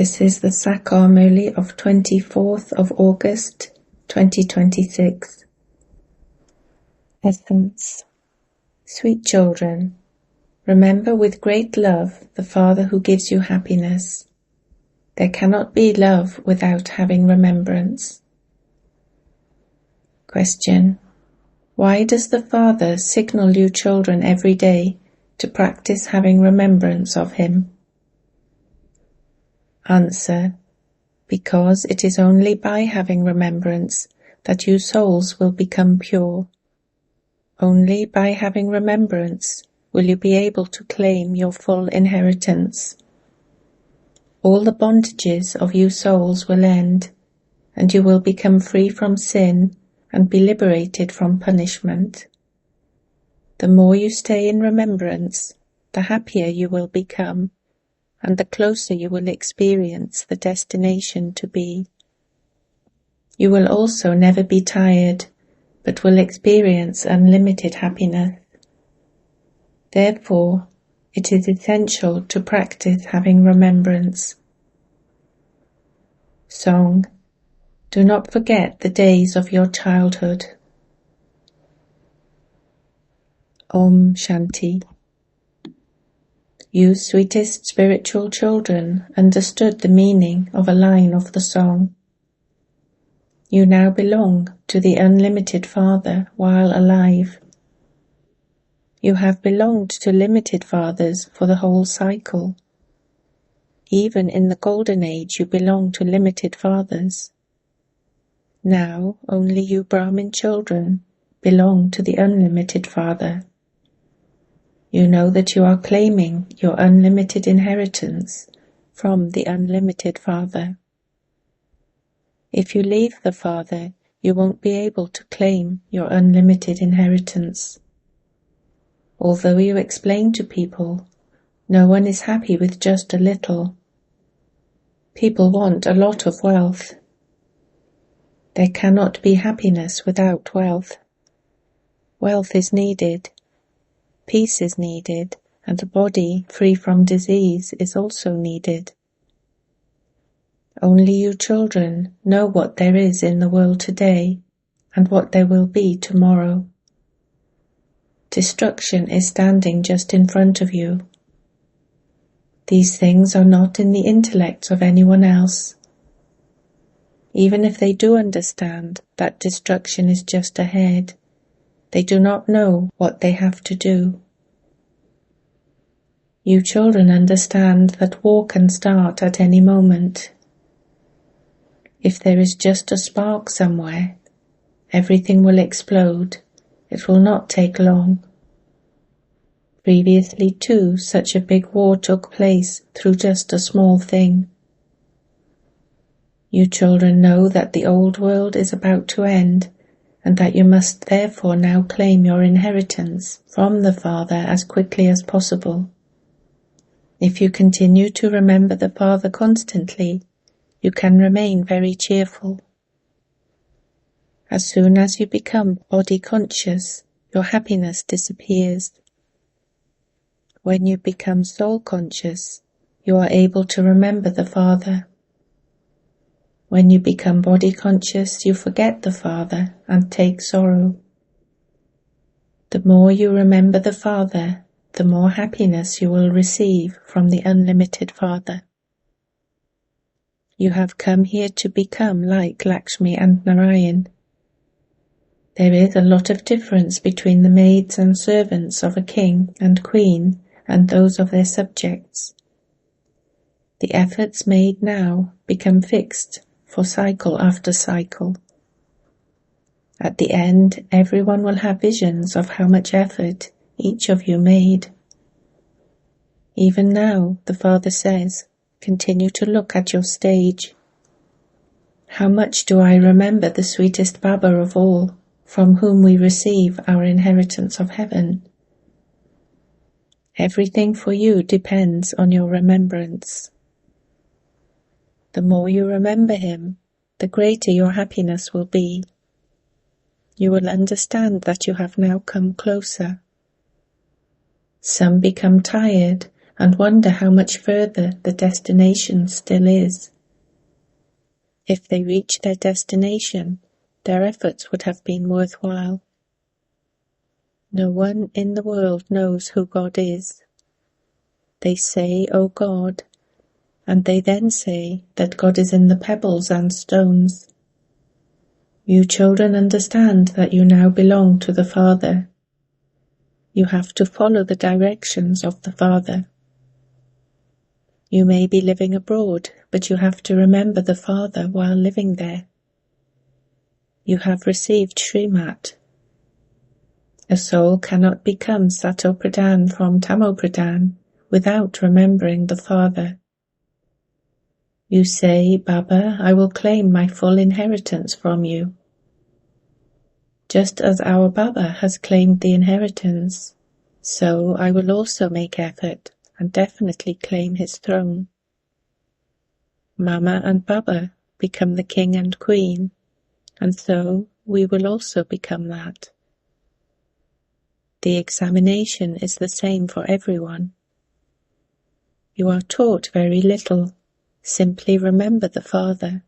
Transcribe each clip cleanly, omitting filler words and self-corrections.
This is the Sakar Murli of 24th of August 2026. Essence. Sweet children, remember with great love the Father who gives you happiness. There cannot be love without having remembrance. Question. Why does the Father signal you children every day to practice having remembrance of Him? Answer. Because it is only by having remembrance that you souls will become pure. Only by having remembrance will you be able to claim your full inheritance. All the bondages of you souls will end, and you will become free from sin and be liberated from punishment. The more you stay in remembrance, the happier you will become, and the closer you will experience the destination to be. You will also never be tired, but will experience unlimited happiness. Therefore, it is essential to practice having remembrance. Song. Do not forget the days of your childhood. Om Shanti. You sweetest spiritual children understood the meaning of a line of the song. You now belong to the unlimited Father while alive. You have belonged to limited fathers for the whole cycle. Even in the Golden Age you belong to limited fathers. Now only you Brahmin children belong to the unlimited Father. You know that you are claiming your unlimited inheritance from the unlimited Father. If you leave the Father, you won't be able to claim your unlimited inheritance. Although you explain to people, no one is happy with just a little. People want a lot of wealth. There cannot be happiness without wealth. Wealth is needed. Peace is needed, and a body free from disease is also needed. Only you children know what there is in the world today and what there will be tomorrow. Destruction is standing just in front of you. These things are not in the intellects of anyone else. Even if they do understand that destruction is just ahead, they do not know what they have to do. You children understand that war can start at any moment. If there is just a spark somewhere, everything will explode. It will not take long. Previously too, such a big war took place through just a small thing. You children know that the old world is about to end, and that you must therefore now claim your inheritance from the Father as quickly as possible. If you continue to remember the Father constantly, you can remain very cheerful. As soon as you become body conscious, your happiness disappears. When you become soul conscious, you are able to remember the Father. When you become body conscious, you forget the Father and take sorrow. The more you remember the Father, the more happiness you will receive from the unlimited Father. You have come here to become like Lakshmi and Narayan. There is a lot of difference between the maids and servants of a king and queen and those of their subjects. The efforts made now become fixed for cycle after cycle. At the end, everyone will have visions of how much effort each of you made. Even now, the Father says, continue to look at your stage. How much do I remember the sweetest Baba of all, from whom we receive our inheritance of heaven? Everything for you depends on your remembrance. The more you remember Him, the greater your happiness will be. You will understand that you have now come closer. Some become tired and wonder how much further the destination still is. If they reach their destination, their efforts would have been worthwhile. No one in the world knows who God is. They say, "O God," and they then say that God is in the pebbles and stones. You children understand that you now belong to the Father. You have to follow the directions of the Father. You may be living abroad, but you have to remember the Father while living there. You have received Srimat. A soul cannot become Sato Pradhan from Tamo Pradhan without remembering the Father. You say, "Baba, I will claim my full inheritance from you." Just as our Baba has claimed the inheritance, so I will also make effort and definitely claim his throne. Mama and Baba become the king and queen, and so we will also become that. The examination is the same for everyone. You are taught very little. Simply remember the Father.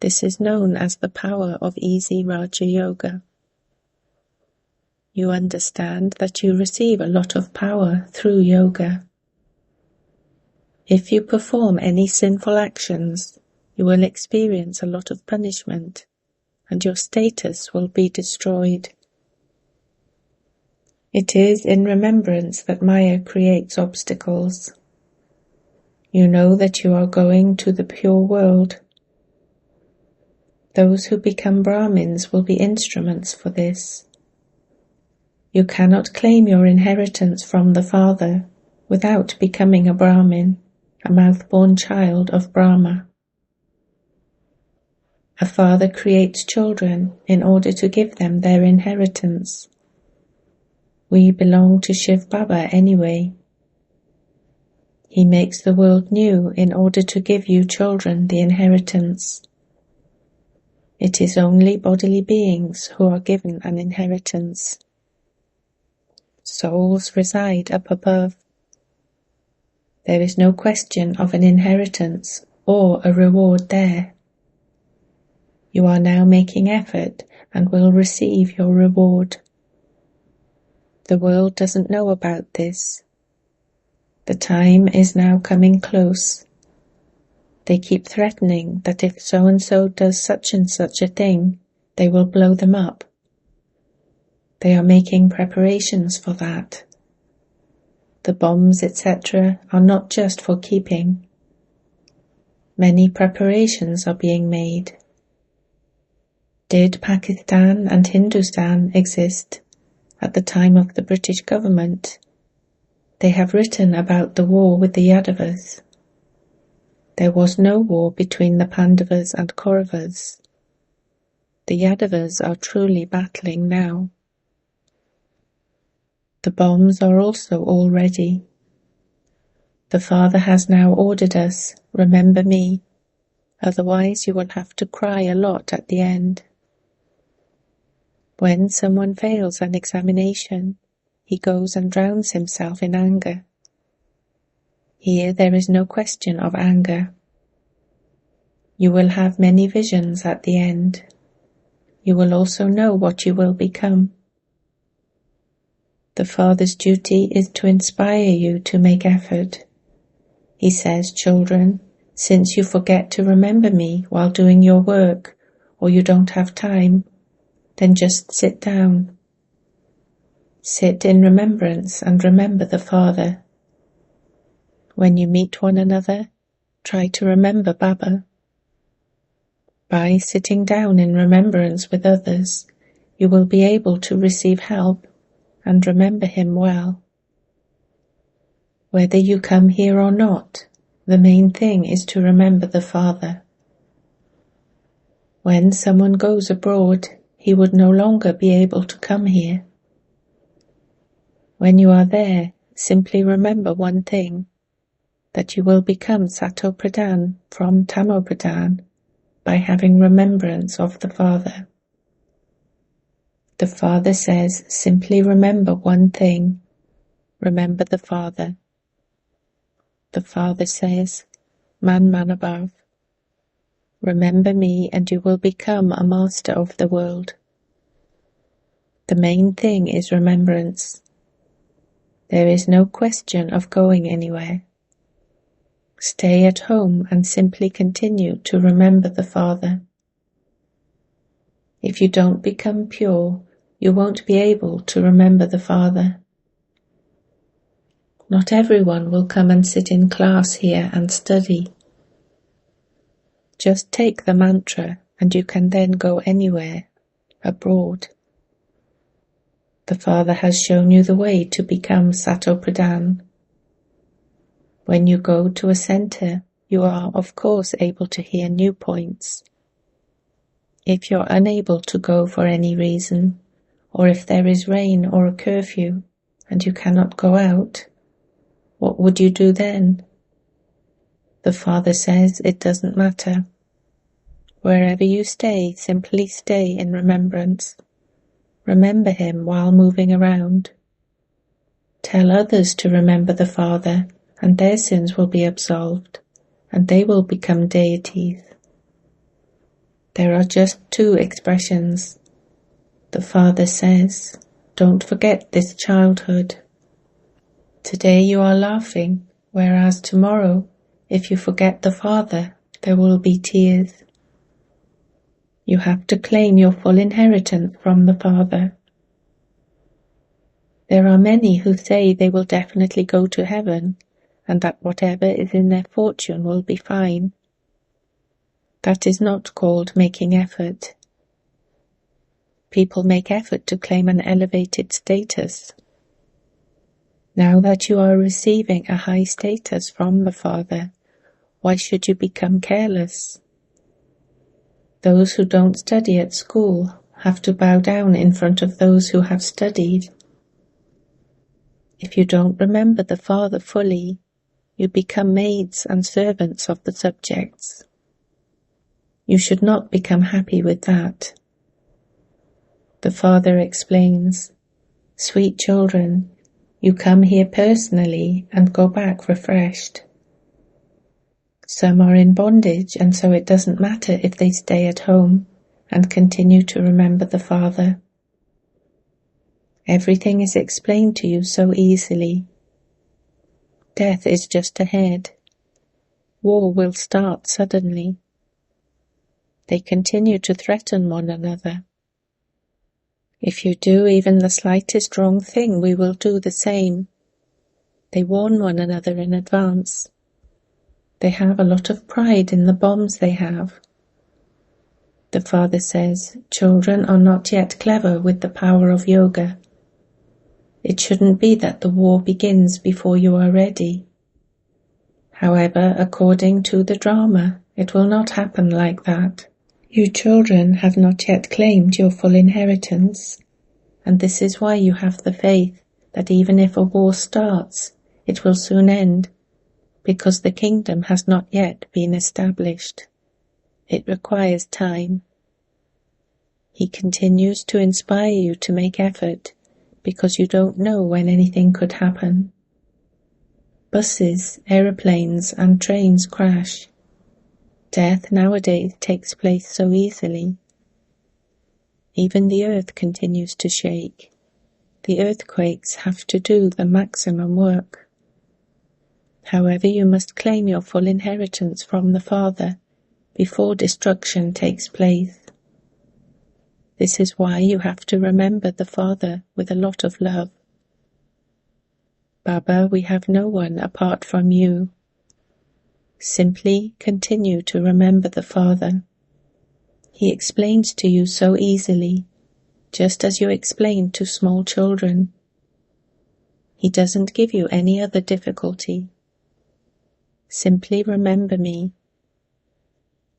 This is known as the power of easy Raja Yoga. You understand that you receive a lot of power through yoga. If you perform any sinful actions, you will experience a lot of punishment, and your status will be destroyed. It is in remembrance that Maya creates obstacles. You know that you are going to the pure world. Those who become Brahmins will be instruments for this. You cannot claim your inheritance from the Father without becoming a Brahmin, a mouth-born child of Brahma. A father creates children in order to give them their inheritance. We belong to Shiv Baba anyway. He makes the world new in order to give you children the inheritance. It is only bodily beings who are given an inheritance. Souls reside up above. There is no question of an inheritance or a reward there. You are now making effort and will receive your reward. The world doesn't know about this. The time is now coming close. They keep threatening that if so-and-so does such and such a thing, they will blow them up. They are making preparations for that. The bombs, etc., are not just for keeping. Many preparations are being made. Did Pakistan and Hindustan exist at the time of the British government? They have written about the war with the Yadavas. There was no war between the Pandavas and Kauravas. The Yadavas are truly battling now. The bombs are also all ready. The Father has now ordered us, "Remember me, otherwise you will have to cry a lot at the end." When someone fails an examination, he goes and drowns himself in anger. Here there is no question of anger. You will have many visions at the end. You will also know what you will become. The Father's duty is to inspire you to make effort. He says, "Children, since you forget to remember me while doing your work, or you don't have time, then just sit down. Sit in remembrance and remember the Father. When you meet one another, try to remember Baba. By sitting down in remembrance with others, you will be able to receive help and remember him well. Whether you come here or not, the main thing is to remember the Father. When someone goes abroad, he would no longer be able to come here. When you are there, simply remember one thing, that you will become Sato Pradhan from Tamo Pradhan by having remembrance of the Father. The Father says, simply remember one thing, remember the Father. The Father says, Man above, remember me and you will become a master of the world. The main thing is remembrance. There is no question of going anywhere. Stay at home and simply continue to remember the Father. If you don't become pure, you won't be able to remember the Father. Not everyone will come and sit in class here and study. Just take the mantra and you can then go anywhere, abroad. The Father has shown you the way to become Sato Pradhan. When you go to a center, you are of course able to hear new points. If you're unable to go for any reason, or if there is rain or a curfew and you cannot go out, what would you do then? The Father says it doesn't matter. Wherever you stay, simply stay in remembrance. Remember him while moving around. Tell others to remember the Father, and their sins will be absolved, and they will become deities. There are just two expressions. The Father says, don't forget this childhood. Today you are laughing, whereas tomorrow, if you forget the Father, there will be tears. You have to claim your full inheritance from the Father. There are many who say they will definitely go to heaven, and that whatever is in their fortune will be fine. That is not called making effort. People make effort to claim an elevated status. Now that you are receiving a high status from the Father, why should you become careless? Those who don't study at school have to bow down in front of those who have studied. If you don't remember the Father fully, you become maids and servants of the subjects. You should not become happy with that. The Father explains, Sweet children, you come here personally and go back refreshed. Some are in bondage, and so it doesn't matter if they stay at home and continue to remember the Father. Everything is explained to you so easily. Death is just ahead. War will start suddenly. They continue to threaten one another. If you do even the slightest wrong thing, we will do the same. They warn one another in advance. They have a lot of pride in the bombs they have. The Father says, children are not yet clever with the power of yoga. It shouldn't be that the war begins before you are ready. However, according to the drama, it will not happen like that. You children have not yet claimed your full inheritance, and this is why you have the faith that even if a war starts, it will soon end, because the kingdom has not yet been established. It requires time. He continues to inspire you to make effort, because you don't know when anything could happen. Buses, aeroplanes, and trains crash. Death nowadays takes place so easily. Even the earth continues to shake. The earthquakes have to do the maximum work. However, you must claim your full inheritance from the Father before destruction takes place. This is why you have to remember the Father with a lot of love. Baba, we have no one apart from you. Simply continue to remember the Father. He explains to you so easily, just as you explain to small children. He doesn't give you any other difficulty. Simply remember me.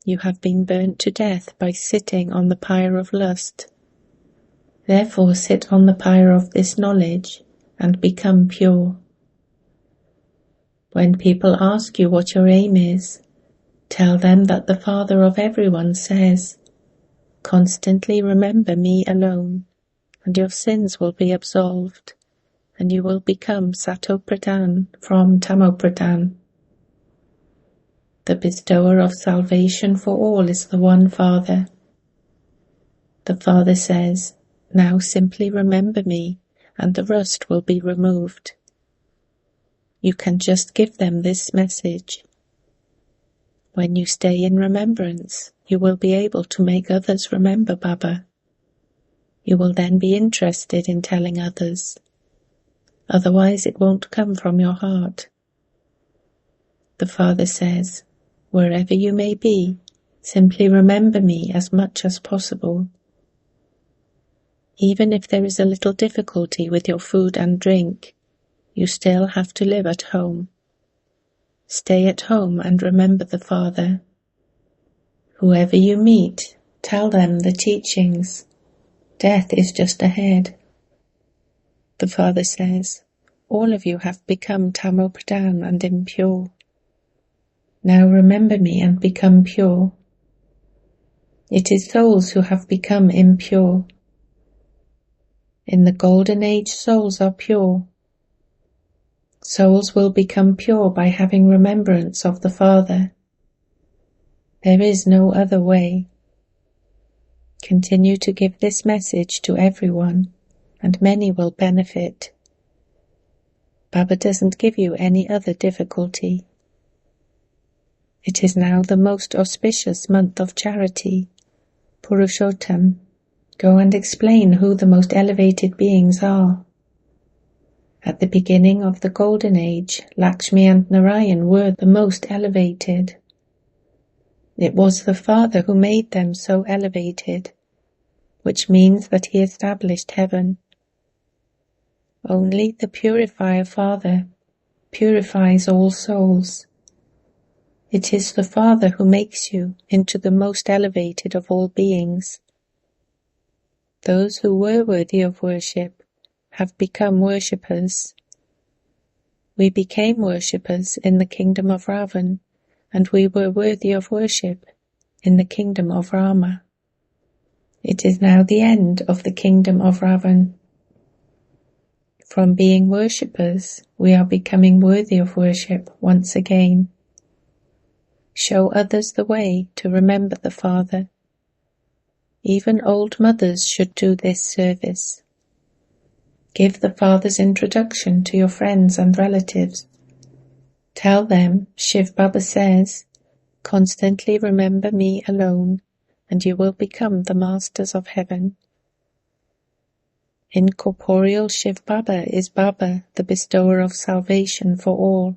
You have been burnt to death by sitting on the pyre of lust. Therefore sit on the pyre of this knowledge and become pure. When people ask you what your aim is, tell them that the Father of everyone says, constantly remember me alone, and your sins will be absolved, and you will become Sato Pradhan from Tamo Pradhan. The bestower of salvation for all is the one Father. The Father says, "Now simply remember me, and the rust will be removed." You can just give them this message. When you stay in remembrance, you will be able to make others remember Baba. You will then be interested in telling others. Otherwise it won't come from your heart. The Father says, "Wherever you may be, simply remember me as much as possible." Even if there is a little difficulty with your food and drink, you still have to live at home. Stay at home and remember the Father. Whoever you meet, tell them the teachings. Death is just ahead. The Father says, "All of you have become tamo-pradhan and impure. Now remember me and become pure." It is souls who have become impure. In the Golden Age, souls are pure. Souls will become pure by having remembrance of the Father. There is no other way. Continue to give this message to everyone, and many will benefit. Baba doesn't give you any other difficulty. It is now the most auspicious month of charity, Purushottam. Go and explain who the most elevated beings are. At the beginning of the Golden Age, Lakshmi and Narayan were the most elevated. It was the Father who made them so elevated, which means that he established heaven. Only the Purifier Father purifies all souls. It is the Father who makes you into the most elevated of all beings. Those who were worthy of worship have become worshippers. We became worshippers in the kingdom of Ravan, and we were worthy of worship in the kingdom of Rama. It is now the end of the kingdom of Ravan. From being worshippers, we are becoming worthy of worship once again. Show others the way to remember the Father. Even old mothers should do this service. Give the Father's introduction to your friends and relatives. Tell them, Shiv Baba says, "Constantly remember me alone, and you will become the masters of heaven." Incorporeal Shiv Baba is Baba, the bestower of salvation for all.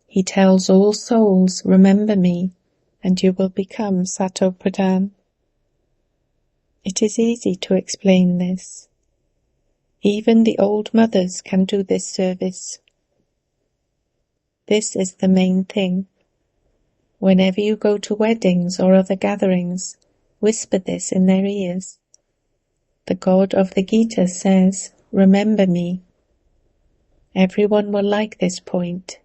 He tells all souls, "Remember me, and you will become Sato-Pradhan." It is easy to explain this. Even the old mothers can do this service. This is the main thing. Whenever you go to weddings or other gatherings, whisper this in their ears. The God of the Gita says, "Remember me." Everyone will like this point.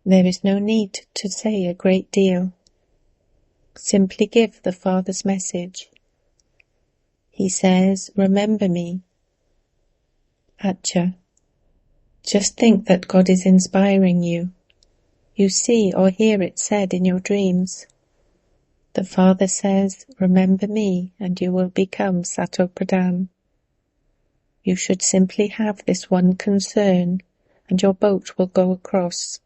There is no need to say a great deal. Simply give the Father's message. He says, "Remember me." Acha. Just think that God is inspiring you. You see or hear it said in your dreams. The Father says, "Remember me, and you will become Sato-Pradhan." You should simply have this one concern, and your boat will go across.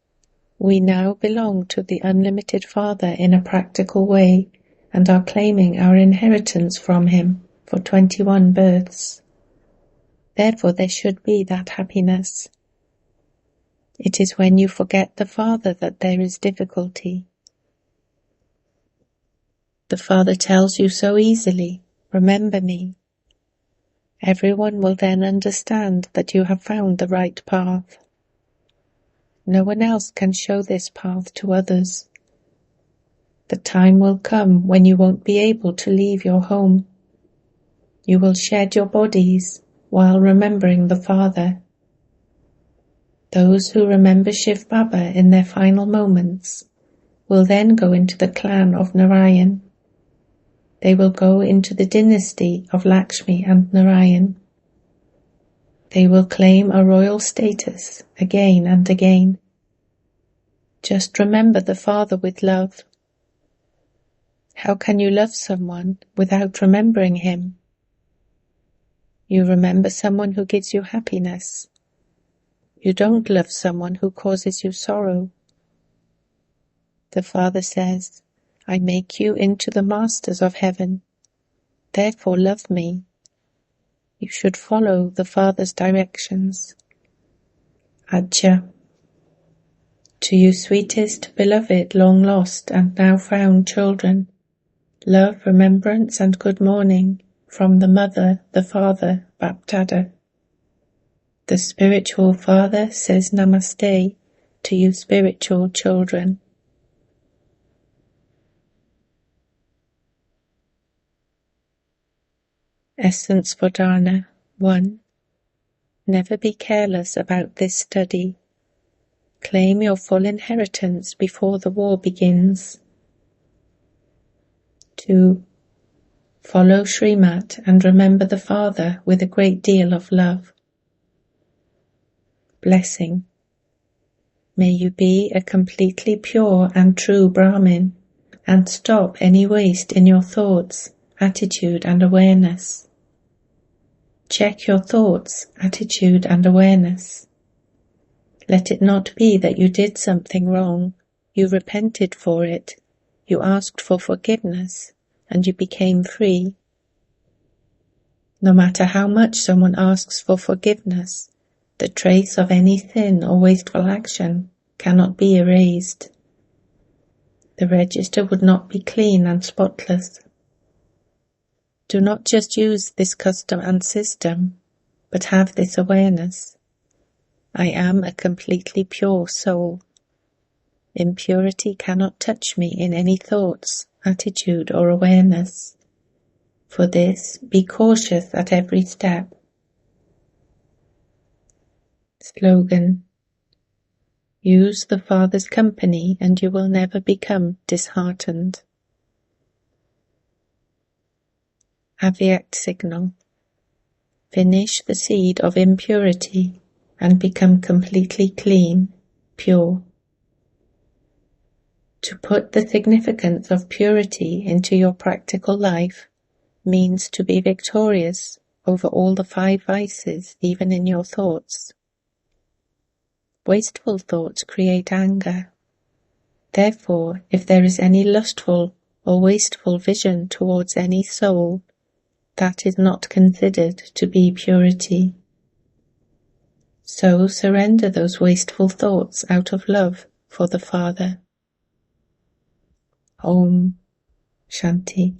We now belong to the unlimited Father in a practical way, and are claiming our inheritance from him for 21 births. Therefore there should be that happiness. It is when you forget the Father that there is difficulty. The Father tells you so easily, "Remember me." Everyone will then understand that you have found the right path. No one else can show this path to others. The time will come when you won't be able to leave your home. You will shed your bodies while remembering the Father. Those who remember Shiv Baba in their final moments will then go into the clan of Narayan. They will go into the dynasty of Lakshmi and Narayan. They will claim a royal status again and again. Just remember the Father with love. How can you love someone without remembering him? You remember someone who gives you happiness. You don't love someone who causes you sorrow. The Father says, I make you into the masters of heaven. Therefore love me. You should follow the Father's directions. Ajja. To you sweetest, beloved, long lost and now found children, love, remembrance and good morning from the Mother, the Father, Baptada. The spiritual Father says Namaste to you spiritual children. Essence for Dharna 1. Never be careless about this study. Claim your full inheritance before the war begins. 2. Follow Srimat and remember the Father with a great deal of love. Blessing. May you be a completely pure and true Brahmin and stop any waste in your thoughts, attitude and awareness. Check your thoughts, attitude and awareness. Let it not be that you did something wrong, you repented for it, you asked for forgiveness, and you became free. No matter how much someone asks for forgiveness, the trace of any sin or wasteful action cannot be erased. The register would not be clean and spotless. Do not just use this custom and system, but have this awareness. I am a completely pure soul. Impurity cannot touch me in any thoughts, attitude or awareness. For this, be cautious at every step. Slogan. Use the Father's company and you will never become disheartened. Avyakt signal. Finish the seed of impurity and become completely clean, pure. To put the significance of purity into your practical life means to be victorious over all the 5 vices, even in your thoughts. Wasteful thoughts create anger. Therefore, if there is any lustful or wasteful vision towards any soul, that is not considered to be purity. So surrender those wasteful thoughts out of love for the Father. Om Shanti.